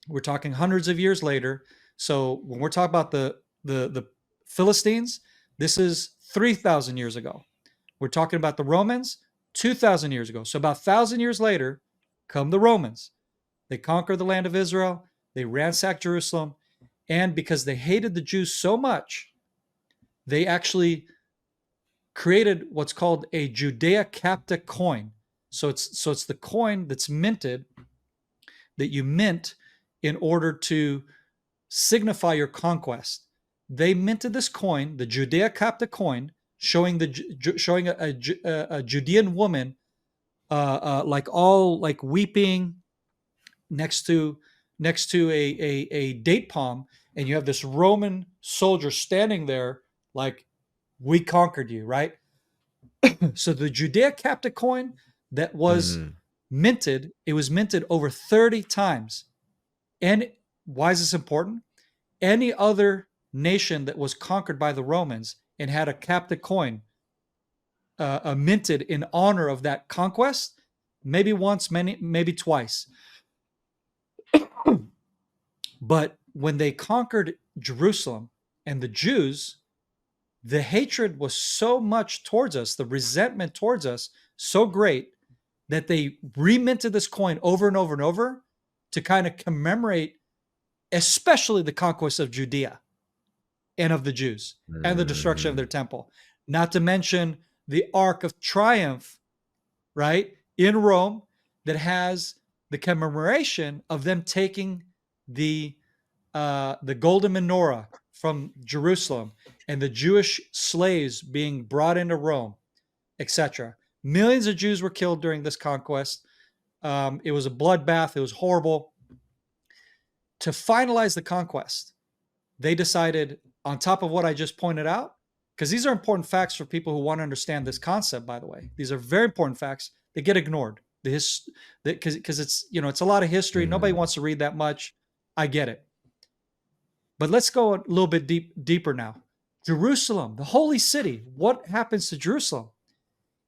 We're talking hundreds of years later. So when we're talking about the Philistines, this is 3,000 years ago. We're talking about the Romans 2,000 years ago. So about 1,000 years later, come the Romans. They conquer the land of Israel. They ransack Jerusalem. And because they hated the Jews so much, they actually created what's called a Judea coin. So it's the coin that's minted, that you mint in order to signify your conquest. They minted this coin, the Judea coin, showing a Judean woman, like all like weeping next to a date palm, and you have this Roman soldier standing there, like, we conquered you, right? So the Judea coin that was Mm-hmm. minted, it was minted over 30 times. And why is this important? Any other nation that was conquered by the Romans and had a captive coin minted in honor of that conquest, maybe once, maybe twice. But when they conquered Jerusalem and the Jews, the hatred was so much towards us, the resentment towards us so great, that they reminted this coin over and over and over to kind of commemorate, especially the conquest of Judea and of the Jews and the destruction of Mm-hmm. their temple. Not to mention the Ark of Triumph, right, in Rome, that has the commemoration of them taking the golden menorah from Jerusalem and the Jewish slaves being brought into Rome, etc. Millions of Jews were killed during this conquest. It was a bloodbath. It was horrible. To finalize the conquest, they decided, on top of what I just pointed out, because these are important facts for people who want to understand this concept, by the way. These are very important facts. They get ignored. Because it's, it's a lot of history. Nobody Mm-hmm. wants to read that much. I get it. But let's go a little bit deeper now. Jerusalem, the holy city. What happens to Jerusalem?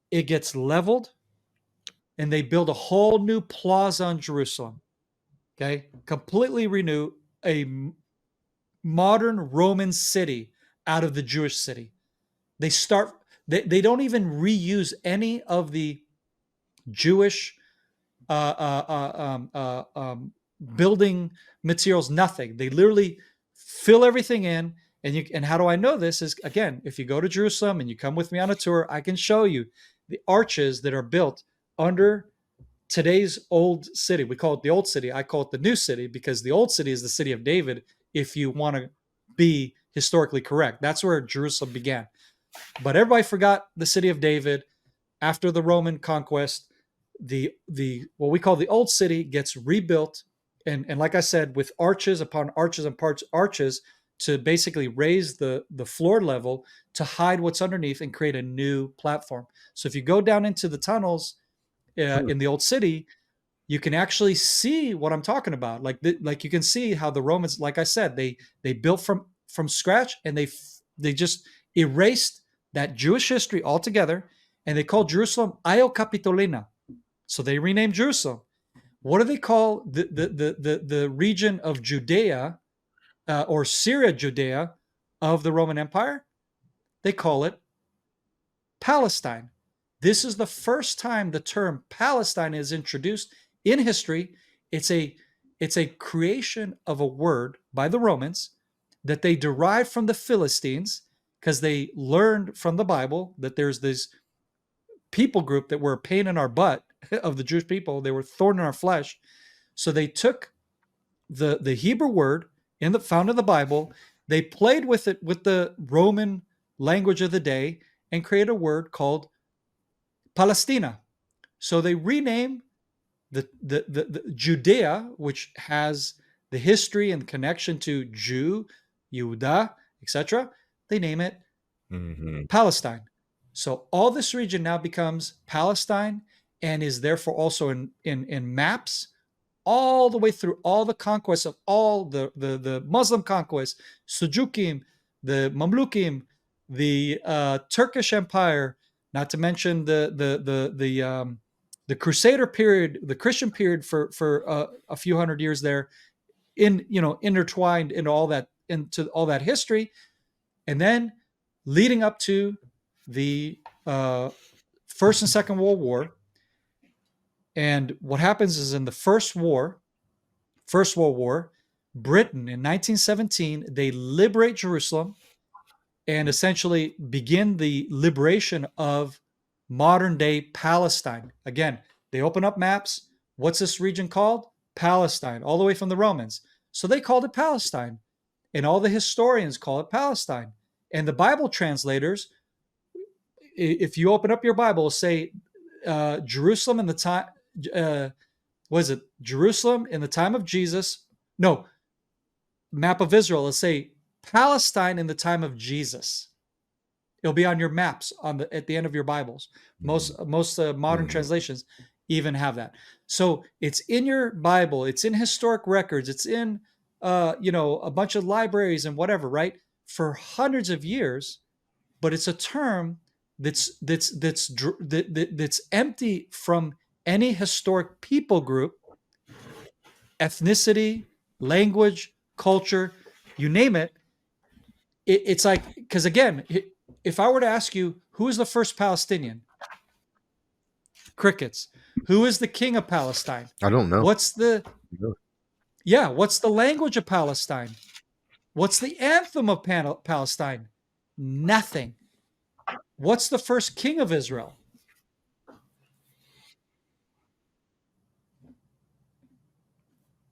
It gets leveled, and they build a whole new plaza in Jerusalem. Okay, completely renew a modern Roman city out of the Jewish city. They start. They don't even reuse any of the Jewish building materials. Nothing. They literally fill everything in. And how do I know this? Is, again, if you go to Jerusalem and you come with me on a tour, I can show you the arches that are built under today's old city. We call it the old city. I call it the new city, because the old city is the city of David, if you want to be historically correct. That's where Jerusalem began. But everybody forgot the city of David. After the Roman conquest, the what we call the old city gets rebuilt, and like I said, with arches upon arches and arches, to basically raise the floor level to hide what's underneath and create a new platform. So if you go down into the tunnels in the old city, you can actually see what I'm talking about. Like you can see how the Romans, like I said, they built from scratch, and they just erased that Jewish history altogether, and they called Jerusalem Io Capitolina. So they renamed Jerusalem. What do they call the region of Judea, or Syria Judea, of the Roman Empire? They call it Palestine. This is the first time the term Palestine is introduced in history. It's a creation of a word by the Romans that they derived from the Philistines, because they learned from the Bible that there's this people group that were a pain in our butt of the Jewish people. They were thorn in our flesh. So they took the Hebrew word found in the Bible, they played with it with the Roman language of the day, and created a word called Palestina. So they rename the Judea, which has the history and connection to Jew, Yehuda, etc. They name it Mm-hmm. Palestine. So all this region now becomes Palestine, and is therefore also in maps all the way through all the conquests of all the Muslim conquests, Seljukim, the Mamlukim, the Turkish Empire, not to mention the Crusader period, the Christian period for a few hundred years there. intertwined into all that history, and then leading up to the First and Second World War. And what happens is in the First World War, Britain in 1917, they liberate Jerusalem and essentially begin the liberation of modern day Palestine. Again, they open up maps. What's this region called? Palestine, all the way from the Romans. So they called it Palestine, and all the historians call it Palestine. And the Bible translators, if you open up your Bible, will say Jerusalem in the time, was it Jerusalem in the time of Jesus? No, map of Israel. Let's say Palestine in the time of Jesus. It'll be on your maps at the end of your Bibles. Most modern translations even have that. So it's in your Bible. It's in historic records. It's in a bunch of libraries and whatever, right? For hundreds of years, but it's a term that's empty from any historic people group, ethnicity, language, culture, you name it. It's like, because again, if I were to ask you, who is the first Palestinian? Crickets. Who is the king of Palestine? I don't know. What's the language of Palestine? What's the anthem of Palestine? Nothing. What's the first king of Israel?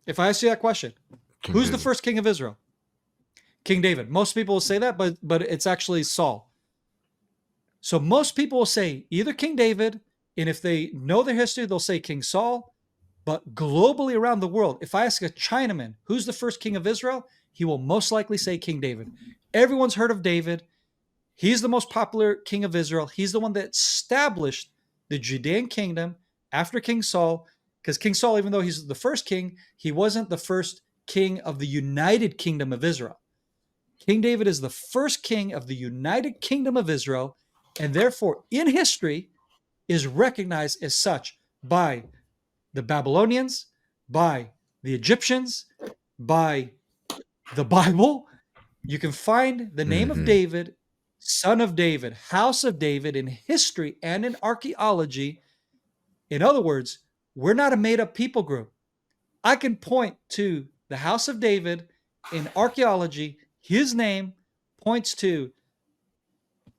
If I ask you that question, who's the first king of Israel? King David. Most people will say that, but it's actually Saul. So most people will say either King David, and if they know their history, they'll say King Saul. But globally around the world, if I ask a Chinaman, who's the first king of Israel? He will most likely say King David. Everyone's heard of David. He's the most popular king of Israel. He's the one that established the Judean kingdom after King Saul. Because King Saul, even though he's the first king, he wasn't the first king of the United Kingdom of Israel. King David is the first king of the United Kingdom of Israel, and therefore in history is recognized as such by the Babylonians, by the Egyptians, by the Bible. You can find the name of David, son of David, house of David in history and in archaeology. In other words, we're not a made-up people group. I can point to the house of David in archaeology. His name points to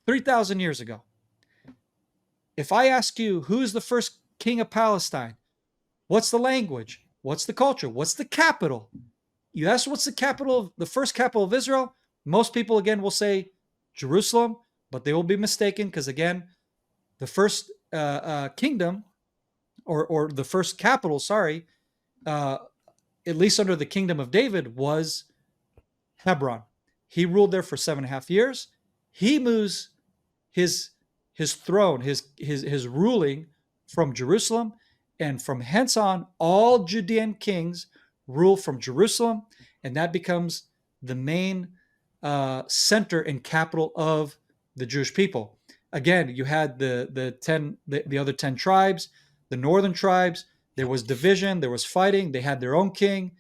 3,000 years ago. If I ask you, who's the first king of Palestine? What's the language? What's the culture? What's the capital? You ask what's the first capital of Israel? Most people, again, will say Jerusalem, but they will be mistaken because, again, the first kingdom or the first capital, at least under the kingdom of David, was Hebron. He ruled there for 7.5 years. He moves his throne, his ruling from Jerusalem, and from hence on, all Judean kings rule from Jerusalem, and that becomes the main center and capital of the Jewish people. Again, you had the other 10 tribes, the northern tribes. There was division, there was fighting. They had their own king,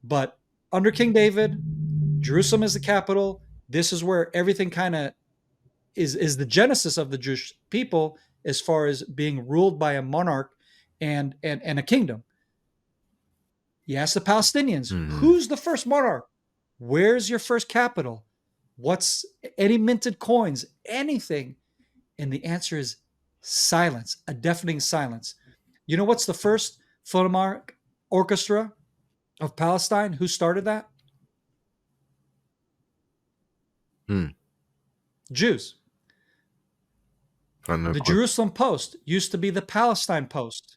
but under King David, Jerusalem is the capital. This is where everything kind of is the genesis of the Jewish people as far as being ruled by a monarch and a kingdom. You ask the Palestinians, who's the first monarch? Where's your first capital? What's any minted coins? Anything? And the answer is silence, a deafening silence. You know what's the first Philharmonic Orchestra of Palestine? Who started that? Jews. The Jerusalem Post used to be the Palestine Post.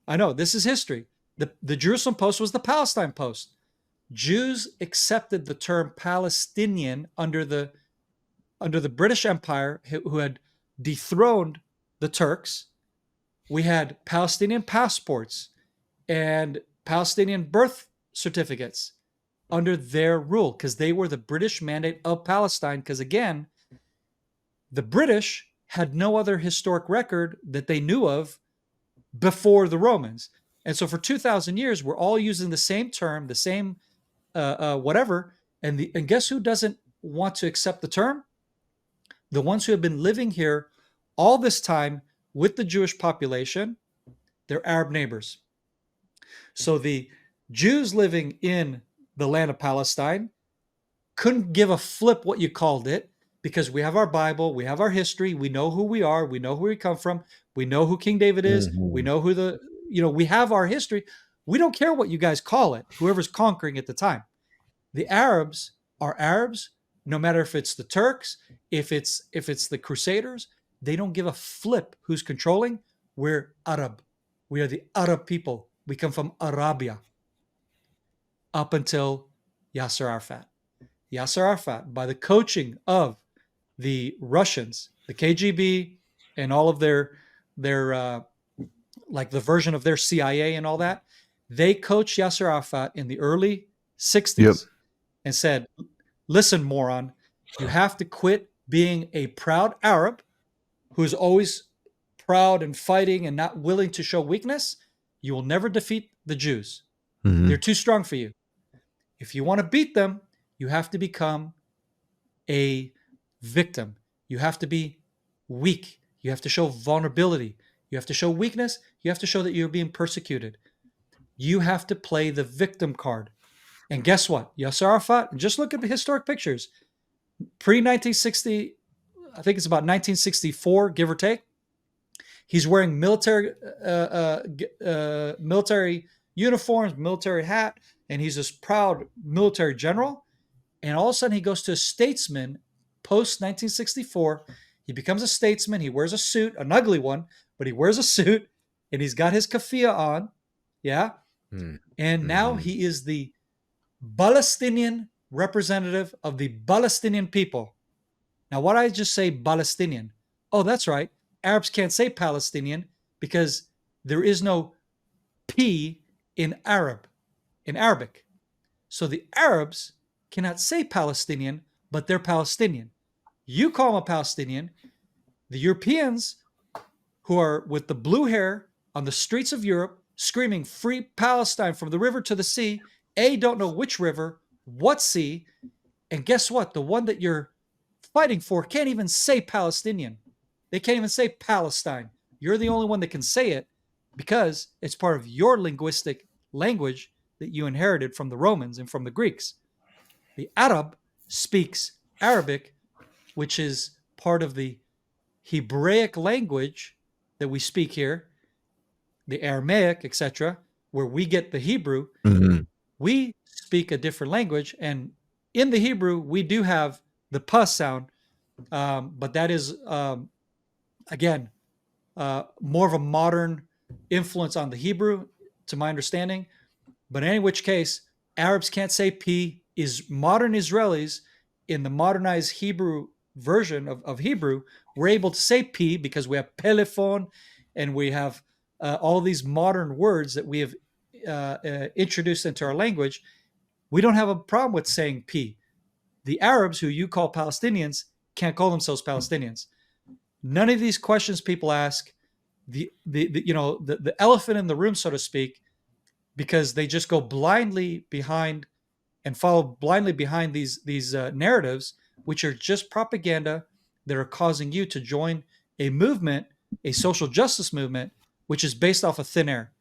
I know, this is history. The Jerusalem Post was the Palestine Post. Jews accepted the term Palestinian under the British Empire, who had dethroned the Turks. We had Palestinian passports and Palestinian birth certificates under their rule because they were the British mandate of Palestine. Because again, the British had no other historic record that they knew of before the Romans. And so for 2,000 years, we're all using the same term, the same whatever. And guess who doesn't want to accept the term? The ones who have been living here all this time with the Jewish population, their Arab neighbors. So the Jews living in the land of Palestine couldn't give a flip what you called it, because we have our Bible, we have our history, we know who we are, we know where we come from, we know who King David is, we know who we have our history. We don't care what you guys call it, whoever's conquering at the time. The Arabs are Arabs, no matter if it's the Turks, if it's the Crusaders, they don't give a flip who's controlling. We're Arab. We are the Arab people. We come from Arabia. Up until Yasser Arafat. Yasser Arafat, by the coaching of the Russians, the KGB, and all of their like the version of their CIA and all that, they coached Yasser Arafat in the early 60s and said, listen, moron, you have to quit being a proud Arab who's always proud and fighting and not willing to show weakness. You will never defeat the Jews. They're too strong for you. If you want to beat them, you have to become a victim. You have to be weak. You have to show vulnerability. You have to show weakness. You have to show that you're being persecuted. You have to play the victim card. And guess what? Yasser Arafat, just look at the historic pictures. Pre-1960, I think it's about 1964, give or take. He's wearing military uniforms, military hat, and he's this proud military general. And all of a sudden he goes to a statesman post 1964. He becomes a statesman. He wears a suit, an ugly one, but he wears a suit and he's got his keffiyeh on. Yeah. And now he is the Palestinian representative of the Palestinian people. Now, why did I just say Palestinian? Oh, that's right. Arabs can't say Palestinian because there is no P in Arabic. So the Arabs cannot say Palestinian, but they're Palestinian. You call them a Palestinian. The Europeans who are with the blue hair on the streets of Europe screaming free Palestine from the river to the sea, don't know which river, what sea, and guess what? The one that you're fighting for can't even say Palestinian. They can't even say Palestine. You're the only one that can say it because it's part of your linguistic language that you inherited from the Romans and from the Greeks. The Arab speaks Arabic, which is part of the Hebraic language that we speak here, the Aramaic, etc., where we get the Hebrew. We speak a different language, and in the Hebrew, we do have the P sound, but that is, again, more of a modern influence on the Hebrew, to my understanding. But in any which case, Arabs can't say P. Is modern Israelis in the modernized Hebrew version of Hebrew, we're able to say P because we have telephone and we have all these modern words that we have introduced into our language. We don't have a problem with saying P. The Arabs, who you call Palestinians, can't call themselves Palestinians. None of these questions people ask, the elephant in the room, so to speak, because they just go blindly behind and follow blindly behind these narratives, which are just propaganda that are causing you to join a movement, a social justice movement, which is based off of thin air.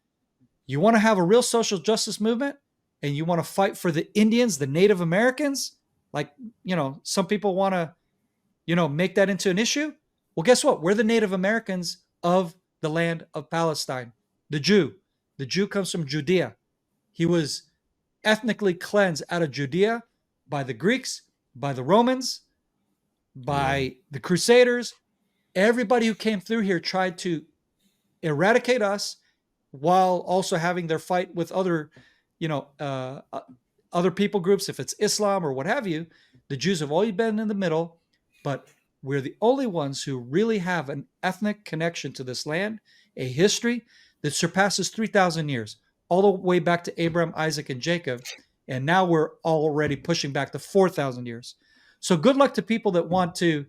You want to have a real social justice movement and you want to fight for the Indians, the Native Americans, like, some people want to, make that into an issue. Well, guess what? We're the Native Americans of the land of Palestine. The Jew comes from Judea. He was ethnically cleansed out of Judea by the Greeks, by the Romans, by the Crusaders. Everybody who came through here tried to eradicate us while also having their fight with other, other people groups, if it's Islam or what have you. The Jews have always been in the middle, but we're the only ones who really have an ethnic connection to this land, a history that surpasses 3,000 years, all the way back to Abraham, Isaac, and Jacob. And now we're already pushing back to 4,000 years. So good luck to people that want to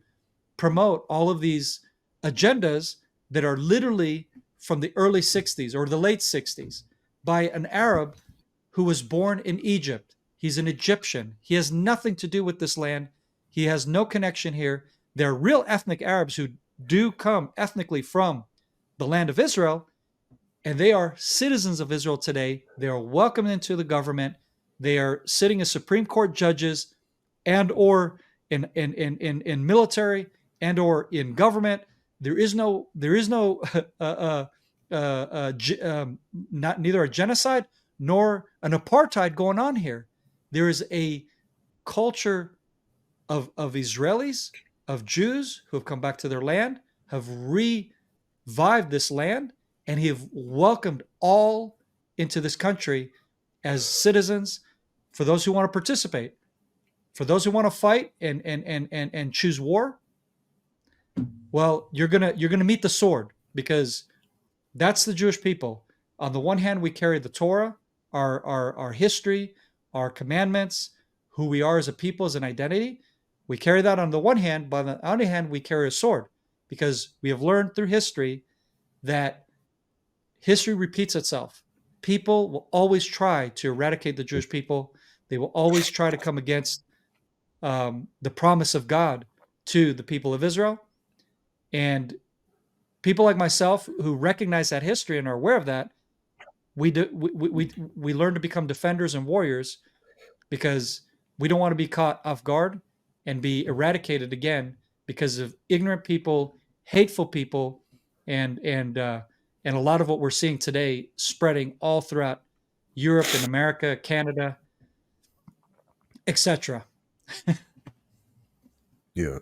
promote all of these agendas that are literally from the early 60s or the late 60s by an Arab who was born in Egypt. He's an Egyptian. He has nothing to do with this land. He has no connection here. They're real ethnic Arabs who do come ethnically from the land of Israel, and they are citizens of Israel today. They are welcomed into the government. They are sitting as Supreme Court judges and or in military and or in government. There is no not neither a genocide nor an apartheid going on here. There is a culture of Israelis, of Jews who have come back to their land, have revived this land, and have welcomed all into this country as citizens. For those who want to participate, for those who want to fight and choose war, well, you're gonna meet the sword, because that's the Jewish people. On the one hand, we carry the Torah, our history, our commandments, who we are as a people, as an identity. We carry that on the one hand, but on the other hand, we carry a sword, because we have learned through history that history repeats itself. People will always try to eradicate the Jewish people. They will always try to come against the promise of God to the people of Israel. And people like myself who recognize that history and are aware of that, we learn to become defenders and warriors, because we don't want to be caught off guard and be eradicated again because of ignorant people, hateful people, and a lot of what we're seeing today spreading all throughout Europe and America, Canada, etc. Yeah.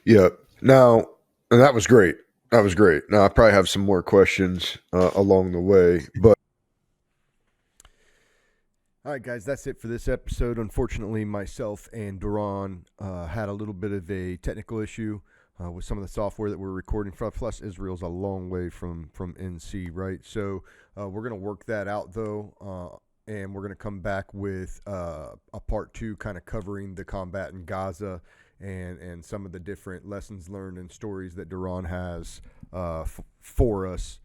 Yeah. Now, and that was great. That was great. Now, I probably have some more questions along the way, but. All right, guys, that's it for this episode. Unfortunately, myself and Doron had a little bit of a technical issue with some of the software that we're recording from. Plus, Israel's a long way from NC, right? So we're going to work that out, though, and we're going to come back with a part 2 kind of covering the combat in Gaza and some of the different lessons learned and stories that Doron has for us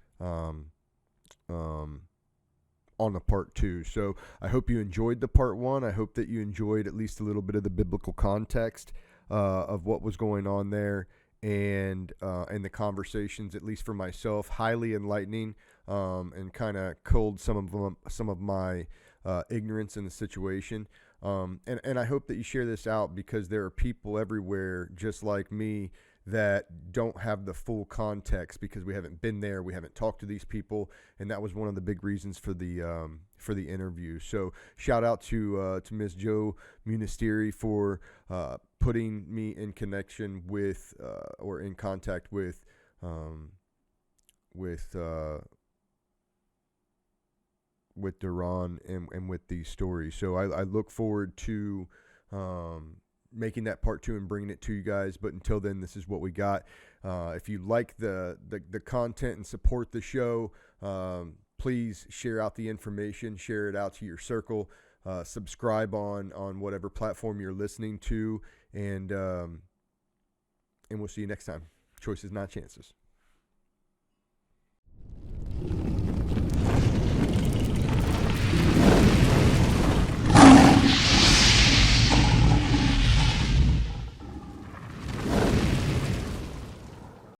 on the part 2. So I hope you enjoyed the part 1. I hope that you enjoyed at least a little bit of the biblical context of what was going on there, and the conversations, at least for myself, highly enlightening, and kind of culled some of my ignorance in the situation. And I hope that you share this out, because there are people everywhere just like me that don't have the full context, because we haven't been there, we haven't talked to these people, and that was one of the big reasons for the interview. So shout out to Ms. Jo Munisteri for putting me in connection with or in contact with Doron and with these stories. So I look forward to making that part 2 and bringing it to you guys. But until then, this is what we got. If you like the content and support the show, please share out the information, share it out to your circle, subscribe on whatever platform you're listening to, and we'll see you next time. Choices, not chances.